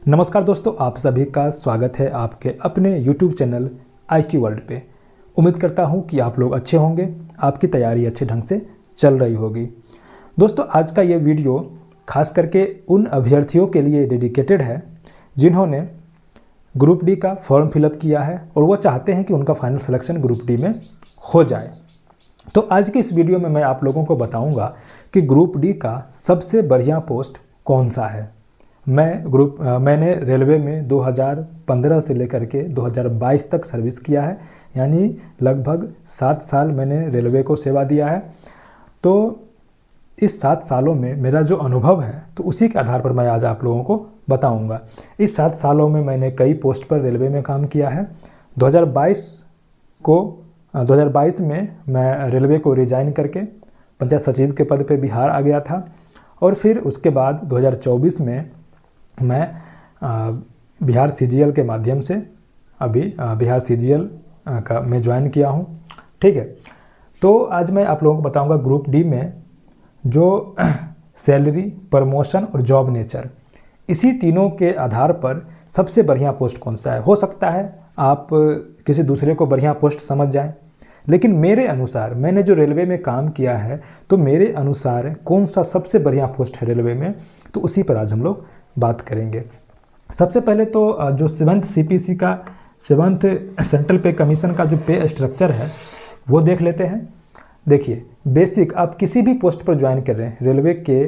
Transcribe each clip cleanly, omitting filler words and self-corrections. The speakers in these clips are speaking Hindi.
नमस्कार दोस्तों, आप सभी का स्वागत है आपके अपने YouTube चैनल IQ वर्ल्ड पे। उम्मीद करता हूँ कि आप लोग अच्छे होंगे, आपकी तैयारी अच्छे ढंग से चल रही होगी। दोस्तों, आज का ये वीडियो खास करके उन अभ्यर्थियों के लिए डेडिकेटेड है जिन्होंने ग्रुप डी का फॉर्म फिलअप किया है और वो चाहते हैं कि उनका फाइनल सिलेक्शन ग्रुप डी में हो जाए। तो आज की इस वीडियो में मैं आप लोगों को बताऊँगा कि ग्रुप डी का सबसे बढ़िया पोस्ट कौन सा है। मैंने रेलवे में 2015 से लेकर के 2022 तक सर्विस किया है, यानी लगभग 7 साल मैंने रेलवे को सेवा दिया है। तो इस 7 सालों में मेरा जो अनुभव है तो उसी के आधार पर मैं आज आप लोगों को बताऊंगा। इस 7 सालों में मैंने कई पोस्ट पर रेलवे में काम किया है। 2022 में मैं रेलवे को रिजाइन करके पंचायत सचिव के पद पे बिहार आ गया था और फिर उसके बाद 2024 में मैं बिहार CGL के माध्यम से अभी बिहार CGL का मैं ज्वाइन किया हूँ। ठीक है, तो आज मैं आप लोगों को बताऊंगा ग्रुप डी में जो सैलरी, प्रमोशन और जॉब नेचर, इसी तीनों के आधार पर सबसे बढ़िया पोस्ट कौन सा है। हो सकता है आप किसी दूसरे को बढ़िया पोस्ट समझ जाएं, लेकिन मेरे अनुसार, मैंने जो रेलवे में काम किया है तो मेरे अनुसार कौन सा सबसे बढ़िया पोस्ट है रेलवे में, तो उसी पर आज हम लोग बात करेंगे। सबसे पहले तो जो 7th CPC का 7th सेंट्रल पे कमीशन का जो पे स्ट्रक्चर है वो देख लेते हैं। देखिए, बेसिक आप किसी भी पोस्ट पर ज्वाइन कर रहे हैं, रेलवे के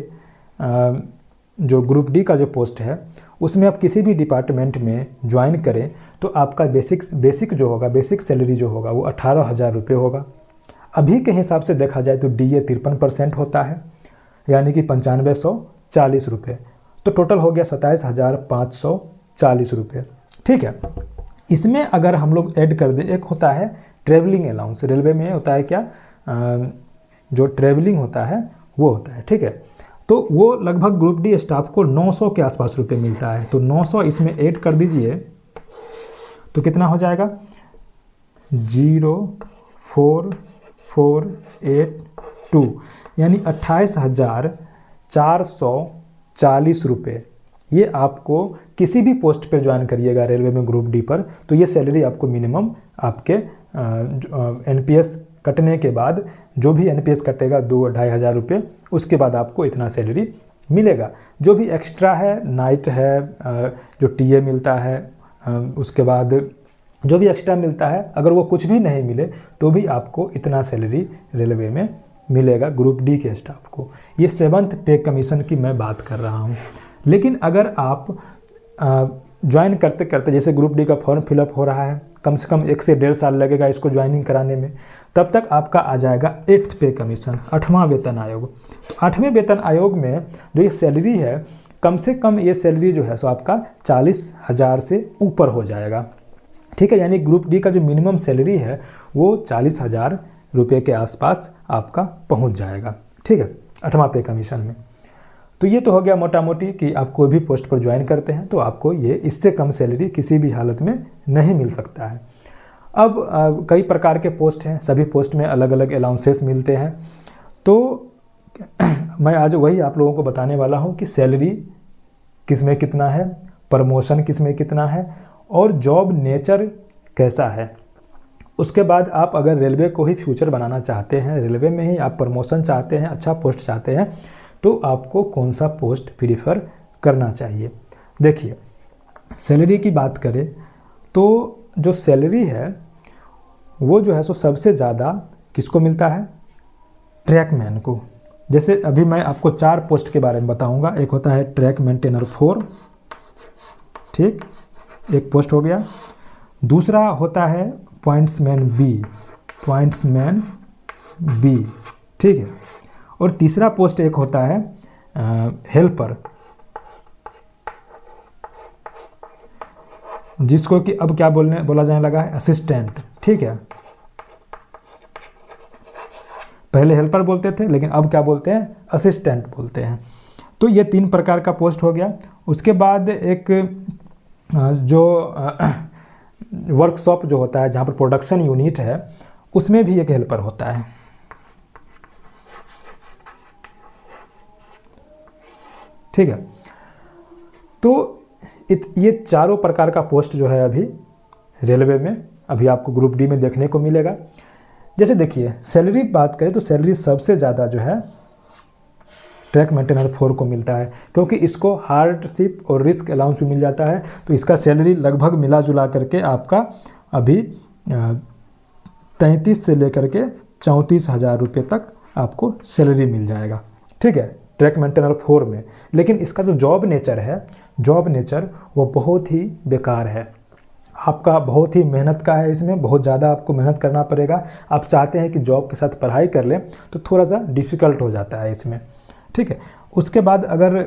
जो ग्रुप डी का जो पोस्ट है उसमें आप किसी भी डिपार्टमेंट में ज्वाइन करें तो आपका बेसिक जो होगा, बेसिक सैलरी जो होगा वो 18,000 रुपये होगा। अभी के हिसाब से देखा जाए तो DA 53% होता है, यानी कि 9540 रुपये, तो टोटल हो गया 27,540 रुपये। ठीक है, इसमें अगर हम लोग ऐड कर दें, एक होता है ट्रेवलिंग अलाउंस, रेलवे में होता है क्या, जो ट्रेवलिंग होता है वो होता है। ठीक है, तो वो लगभग ग्रुप डी स्टाफ को 900 के आसपास रुपये मिलता है, तो 900 इसमें ऐड कर दीजिए तो कितना हो जाएगा, 04482, यानी 28,440 रुपये। ये आपको किसी भी पोस्ट पर ज्वाइन करिएगा रेलवे में ग्रुप डी पर, तो ये सैलरी आपको मिनिमम आपके NPS कटने के बाद, जो भी NPS कटेगा 2-2.5 हज़ार रुपये, उसके बाद आपको इतना सैलरी मिलेगा। जो भी एक्स्ट्रा है, नाइट है, जो TA मिलता है, उसके बाद जो भी एक्स्ट्रा मिलता है, अगर वो कुछ भी नहीं मिले तो भी आपको इतना सैलरी रेलवे में मिलेगा ग्रुप डी के स्टाफ को। ये 7th पे कमीशन की मैं बात कर रहा हूँ। लेकिन अगर आप ज्वाइन करते करते, जैसे ग्रुप डी का फॉर्म फिलअप हो रहा है, कम से कम 1 से 1.5 साल लगेगा इसको ज्वाइनिंग कराने में, तब तक आपका आ जाएगा 8th पे कमीशन, 8वां वेतन आयोग। तो 8वें वेतन आयोग में जो ये सैलरी है, कम से कम ये सैलरी जो है सो आपका 40,000 से ऊपर हो जाएगा। ठीक है, यानी ग्रुप डी का जो मिनिमम सैलरी है वो 40,000 रुपये के आसपास आपका पहुंच जाएगा। ठीक है, 8वां पे कमीशन में। तो ये तो हो गया मोटा मोटी कि आप कोई भी पोस्ट पर ज्वाइन करते हैं तो आपको ये इससे कम सैलरी किसी भी हालत में नहीं मिल सकता है। अब कई प्रकार के पोस्ट हैं, सभी पोस्ट में अलग अलग अलाउंसेस मिलते हैं। तो मैं आज वही आप लोगों को बताने वाला हूँ कि सैलरी किस में कितना है, प्रमोशन किस में कितना है और जॉब नेचर कैसा है। उसके बाद आप अगर रेलवे को ही फ्यूचर बनाना चाहते हैं, रेलवे में ही आप प्रमोशन चाहते हैं, अच्छा पोस्ट चाहते हैं, तो आपको कौन सा पोस्ट प्रीफर करना चाहिए। देखिए, सैलरी की बात करें तो जो सैलरी है वो जो है सो सबसे ज़्यादा किसको मिलता है, ट्रैकमैन को। जैसे अभी मैं आपको 4 पोस्ट के बारे में बताऊंगा। एक होता है ट्रैक मेंटेनर 4, ठीक, एक पोस्ट हो गया। दूसरा होता है पॉइंट्समैन बी, ठीक है। और तीसरा पोस्ट एक होता है हेल्पर, जिसको कि अब क्या बोला जाने लगा है, असिस्टेंट। ठीक है, पहले हेल्पर बोलते थे लेकिन अब क्या बोलते हैं, असिस्टेंट बोलते हैं। तो ये 3 प्रकार का पोस्ट हो गया। उसके बाद एक जो वर्कशॉप जो होता है, जहाँ पर प्रोडक्शन यूनिट है, उसमें भी एक हेल्पर होता है। ठीक है, तो ये चारों प्रकार का पोस्ट जो है अभी रेलवे में अभी आपको ग्रुप डी में देखने को मिलेगा। जैसे देखिए सैलरी बात करें तो सैलरी सबसे ज़्यादा जो है ट्रैक मेंटेनर 4 को मिलता है, क्योंकि इसको हार्डशिप और रिस्क अलाउंस भी मिल जाता है। तो इसका सैलरी लगभग मिला जुला करके आपका अभी 33 से लेकर के 34,000 रुपये तक आपको सैलरी मिल जाएगा, ठीक है, ट्रैक मेंटेनर 4 में। लेकिन इसका जो जॉब नेचर वो बहुत ही बेकार है, आपका बहुत ही मेहनत का है, इसमें बहुत ज़्यादा आपको मेहनत करना पड़ेगा। आप चाहते हैं कि जॉब के साथ पढ़ाई कर लें तो थोड़ा सा डिफ़िकल्ट हो जाता है इसमें, ठीक है। उसके बाद अगर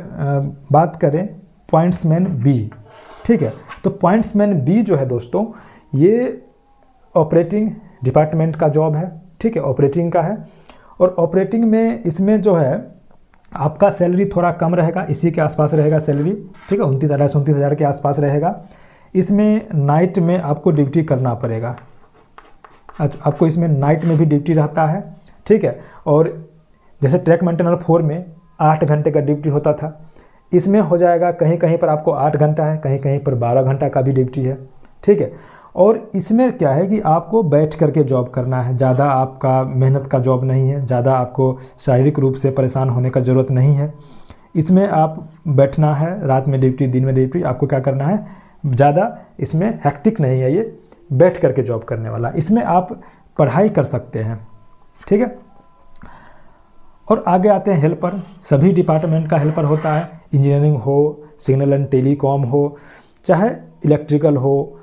बात करें पॉइंट्समैन बी, ठीक है, तो पॉइंट्समैन बी जो है दोस्तों ये ऑपरेटिंग डिपार्टमेंट का जॉब है, ठीक है, ऑपरेटिंग का है। और ऑपरेटिंग में इसमें जो है आपका सैलरी थोड़ा कम रहेगा, इसी के आसपास रहेगा सैलरी, ठीक है, 29,000 के आसपास रहेगा। इसमें नाइट में आपको ड्यूटी करना पड़ेगा, आपको इसमें नाइट में भी ड्यूटी रहता है, ठीक है। और जैसे ट्रैक मेंटेनर 4 में 8 घंटे का ड्यूटी होता था, इसमें हो जाएगा कहीं कहीं पर आपको 8 घंटा है, कहीं कहीं पर 12 घंटा का भी ड्यूटी है, ठीक है। और इसमें क्या है कि आपको बैठ करके जॉब करना है, ज़्यादा आपका मेहनत का जॉब नहीं है, ज़्यादा आपको शारीरिक रूप से परेशान होने का ज़रूरत नहीं है। इसमें आप बैठना है, रात में ड्यूटी दिन में ड्यूटी, आपको क्या करना है, ज़्यादा इसमें हैक्टिक नहीं है, ये बैठ करके जॉब करने वाला। इसमें आप पढ़ाई कर सकते हैं, ठीक है। और आगे आते हैं हेल्पर, सभी डिपार्टमेंट का हेल्पर होता है, इंजीनियरिंग हो, सिग्नल एंड टेलीकॉम हो, चाहे इलेक्ट्रिकल हो,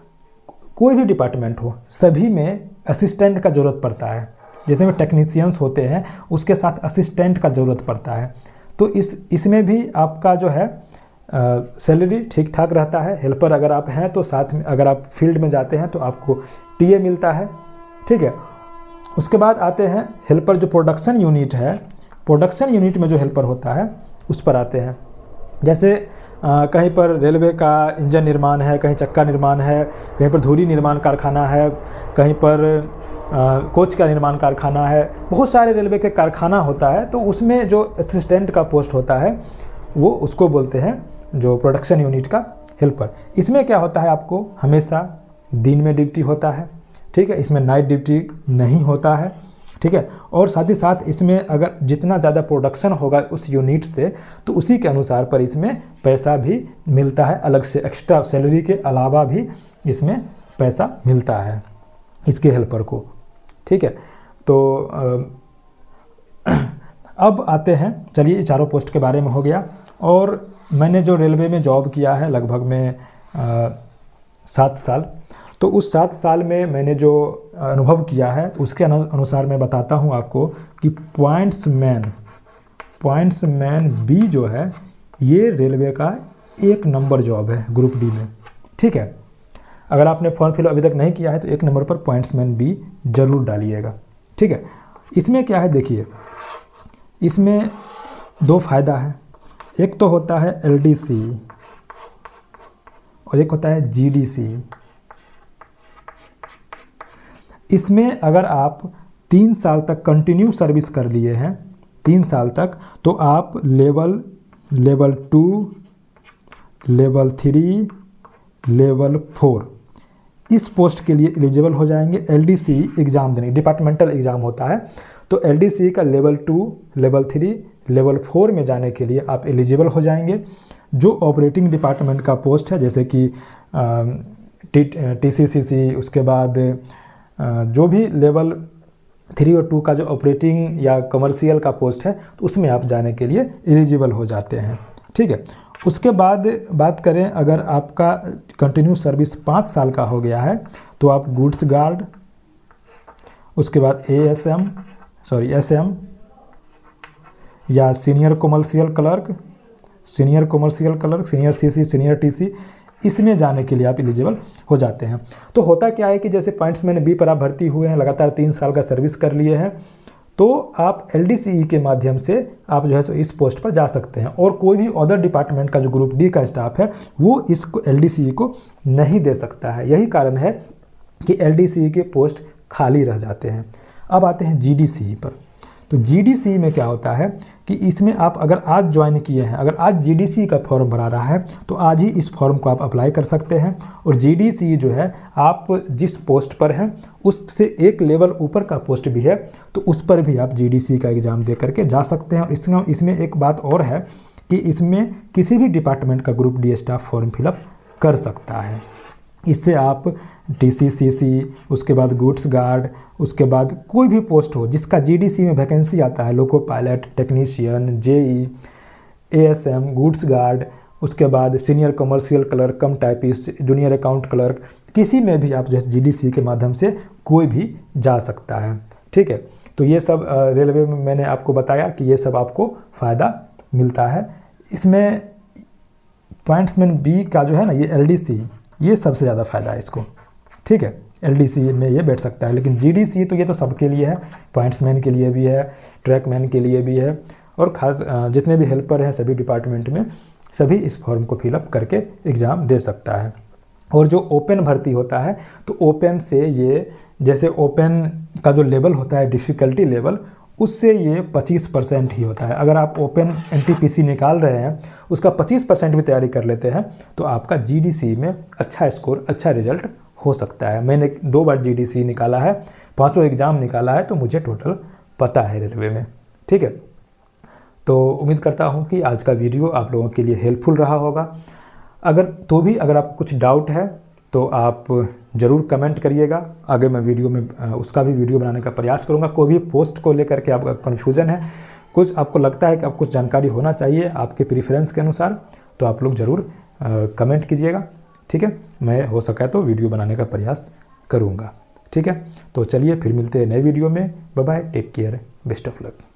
कोई भी डिपार्टमेंट हो, सभी में असिस्टेंट का ज़रूरत पड़ता है। जितने भी टेक्नीशियंस होते हैं उसके साथ असिस्टेंट का ज़रूरत पड़ता है। तो इसमें भी आपका जो है सैलरी ठीक ठाक रहता है। हेल्पर अगर आप हैं तो साथ में अगर आप फील्ड में जाते हैं तो आपको टीए मिलता है, ठीक है। उसके बाद आते हैं हेल्पर जो प्रोडक्शन यूनिट है, प्रोडक्शन यूनिट में जो हेल्पर होता है उस पर आते हैं। जैसे कहीं पर रेलवे का इंजन निर्माण है, कहीं चक्का निर्माण है, कहीं पर धुरी निर्माण कारखाना है, कहीं पर कोच का निर्माण कारखाना है, बहुत सारे रेलवे के कारखाना होता है। तो उसमें जो असिस्टेंट का पोस्ट होता है वो उसको बोलते हैं जो प्रोडक्शन यूनिट का हेल्पर। इसमें क्या होता है, आपको हमेशा दिन में ड्यूटी होता है, ठीक है, इसमें नाइट ड्यूटी नहीं होता है, ठीक है। और साथ ही साथ इसमें अगर जितना ज़्यादा प्रोडक्शन होगा उस यूनिट से तो उसी के अनुसार पर इसमें पैसा भी मिलता है, अलग से एक्स्ट्रा सैलरी के अलावा भी इसमें पैसा मिलता है इसके हेल्पर को, ठीक है। तो अब आते हैं, चलिए चारों पोस्ट के बारे में हो गया। और मैंने जो रेलवे में जॉब किया है लगभग में 7 साल, तो उस 7 साल में मैंने जो अनुभव किया है उसके अनुसार मैं बताता हूं आपको कि पॉइंट्समैन बी जो है ये रेलवे का 1 नंबर जॉब है ग्रुप डी में, ठीक है। अगर आपने फॉर्म फिल अभी तक नहीं किया है तो 1 नंबर पर पॉइंट्समैन बी जरूर डालिएगा, ठीक है। इसमें क्या है देखिए, इसमें 2 फ़ायदा है, एक तो होता है LDC और एक होता है GDC। इसमें अगर आप 3 साल तक कंटिन्यू सर्विस कर लिए हैं, 3 साल तक, तो आप लेवल 2, लेवल 3, लेवल 4 इस पोस्ट के लिए एलिजिबल हो जाएंगे। LDC एग्ज़ाम देने, डिपार्टमेंटल एग्ज़ाम होता है, तो LDC का लेवल 2, लेवल 3, लेवल 4 में जाने के लिए आप एलिजिबल हो जाएंगे। जो ऑपरेटिंग डिपार्टमेंट का पोस्ट है जैसे कि TCCC, उसके बाद जो भी लेवल 3 और 2 का जो ऑपरेटिंग या कमर्शियल का पोस्ट है तो उसमें आप जाने के लिए एलिजिबल हो जाते हैं, ठीक है। उसके बाद बात करें, अगर आपका कंटिन्यू सर्विस 5 साल का हो गया है तो आप गुड्स गार्ड, उसके बाद SM या senior commercial clerk, senior CC, senior TC, इसमें जाने के लिए आप एलिजिबल हो जाते हैं। तो होता क्या है कि जैसे पॉइंट्समैन बी पर आप भर्ती हुए हैं, लगातार 3 साल का सर्विस कर लिए हैं, तो आप LDCE के माध्यम से आप जो है सो इस पोस्ट पर जा सकते हैं। और कोई भी अदर डिपार्टमेंट का जो ग्रुप डी का स्टाफ है वो इसको LDCE को नहीं दे सकता है। यही कारण है कि LDCE के पोस्ट खाली रह जाते हैं। अब आते हैं GDCE पर। तो जीडीसी में क्या होता है कि इसमें आप अगर आज ज्वाइन किए हैं, अगर आज जीडीसी का फॉर्म भरा रहा है तो आज ही इस फॉर्म को आप अप्लाई कर सकते हैं। और जीडीसी जो है, आप जिस पोस्ट पर हैं उससे एक लेवल ऊपर का पोस्ट भी है तो उस पर भी आप जीडीसी का एग्ज़ाम दे करके जा सकते हैं। और इसमें एक बात और है कि इसमें किसी भी डिपार्टमेंट का group D staff form fill up कर सकता है। इससे आप टीसीसीसी, उसके बाद गुड्स गार्ड, उसके बाद कोई भी पोस्ट हो जिसका जीडीसी में वैकेंसी आता है, loco pilot, technician, JE, ASM, goods guard, उसके बाद senior commercial clerk, cum typist, junior account clerk, किसी में भी आप जो है जीडीसी के माध्यम से कोई भी जा सकता है। ठीक है, तो ये सब रेलवे में मैंने आपको बताया कि ये सब आपको फ़ायदा मिलता है। इसमें पॉइंट्समैन बी का जो है ना, ये एलडीसी, ये सबसे ज़्यादा फ़ायदा है इसको। ठीक है, एलडीसी में ये बैठ सकता है, लेकिन जीडीसी तो ये तो सबके लिए है, पॉइंट्समैन के लिए भी है, ट्रैकमैन के लिए भी है, और ख़ास जितने भी हेल्पर हैं सभी डिपार्टमेंट में, सभी इस फॉर्म को फिलअप करके एग्ज़ाम दे सकता है। और जो ओपन भर्ती होता है तो ओपन से ये, जैसे ओपन का जो लेवल होता है डिफ़िकल्टी लेवल, उससे ये 25% ही होता है। अगर आप ओपन एनटीपीसी निकाल रहे हैं, उसका 25% भी तैयारी कर लेते हैं तो आपका जीडीसी में अच्छा स्कोर, अच्छा रिजल्ट हो सकता है। मैंने 2 बार जीडीसी निकाला है, 5 एग्ज़ाम निकाला है, तो मुझे टोटल पता है रेलवे में। ठीक है, तो उम्मीद करता हूँ कि आज का वीडियो आप लोगों के लिए हेल्पफुल रहा होगा। अगर आपको कुछ डाउट है तो आप ज़रूर कमेंट करिएगा, आगे मैं वीडियो में उसका भी वीडियो बनाने का प्रयास करूँगा। कोई भी पोस्ट को लेकर के आपका कन्फ्यूज़न है, कुछ आपको लगता है कि आपको कुछ जानकारी होना चाहिए आपके प्रेफरेंस के अनुसार, तो आप लोग ज़रूर कमेंट कीजिएगा। ठीक है, मैं हो सका तो वीडियो बनाने का प्रयास करूँगा। ठीक है, तो चलिए फिर मिलते हैं नए वीडियो में। Bye bye, take care, best of luck.